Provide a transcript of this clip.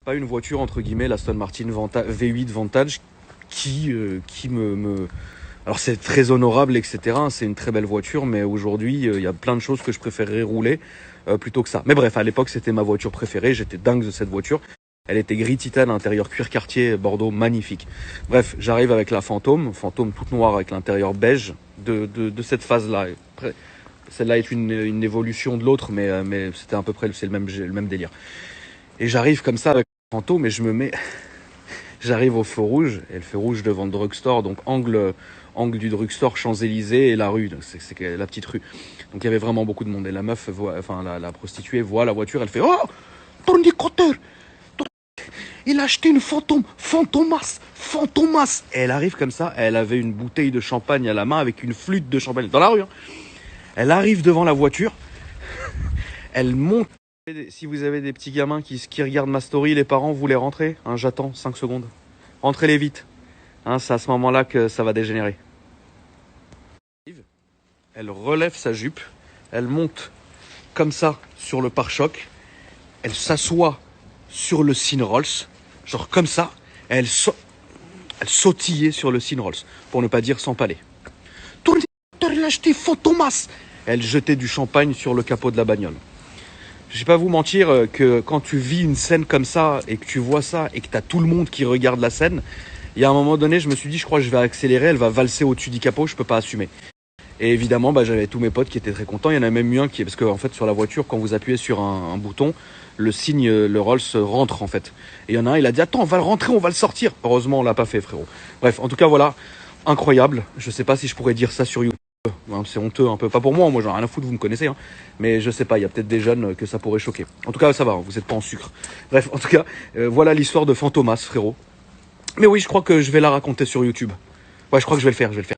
pas une voiture, entre guillemets, l'Aston Martin V8 Vantage, qui Alors c'est très honorable, etc. C'est une très belle voiture, mais aujourd'hui, il y a plein de choses que je préférerais rouler plutôt que ça. Mais bref, à l'époque, c'était ma voiture préférée. J'étais dingue de cette voiture. Elle était gris titane, intérieur cuir quartier, Bordeaux, magnifique. Bref, j'arrive avec la Fantôme toute noire avec l'intérieur beige de cette phase-là. Celle-là est une évolution de l'autre, mais c'était à peu près le même délire. Et j'arrive comme ça avec la Fantôme et j'arrive au feu rouge, et le feu rouge devant le drugstore, donc angle du drugstore, Champs-Élysées et la rue, c'est la petite rue. Donc il y avait vraiment beaucoup de monde. Et la meuf, la prostituée voit la voiture, elle fait « Oh, ton nicoteur, il a acheté une Fantôme, Fantomas. Et elle arrive comme ça, elle avait une bouteille de champagne à la main avec une flûte de champagne dans la rue. Hein. Elle arrive devant la voiture, elle monte. Si vous avez des petits gamins qui regardent ma story, les parents, vous les rentrez, hein, j'attends 5 secondes. Rentrez-les vite. Hein, c'est à ce moment-là que ça va dégénérer. Elle relève sa jupe, elle monte comme ça sur le pare-choc, elle s'assoit sur le Synrolls, genre comme ça, et elle sautillait sur le Synrolls, pour ne pas dire s'empaler. Tournez, il a acheté Fantomas. Elle jetait du champagne sur le capot de la bagnole. Je vais pas vous mentir que quand tu vis une scène comme ça et que tu vois ça et que tu as tout le monde qui regarde la scène, il y a un moment donné, je me suis dit, je crois que je vais accélérer, elle va valser au-dessus du capot, je peux pas assumer. Et évidemment, j'avais tous mes potes qui étaient très contents. Il y en a même eu un parce que en fait, sur la voiture, quand vous appuyez sur un bouton, le signe, le Rolls rentre en fait. Et il y en a un, il a dit, attends, on va le rentrer, on va le sortir. Heureusement, on l'a pas fait, frérot. Bref, en tout cas, voilà, incroyable. Je sais pas si je pourrais dire ça sur YouTube. C'est honteux un peu, pas pour moi j'en ai rien à foutre, vous me connaissez, hein. Mais je sais pas, il y a peut-être des jeunes que ça pourrait choquer. En tout cas, ça va, vous êtes pas en sucre. Bref, en tout cas, voilà l'histoire de Fantomas, frérot. Mais oui, je crois que je vais la raconter sur YouTube. Ouais, je crois que je vais le faire.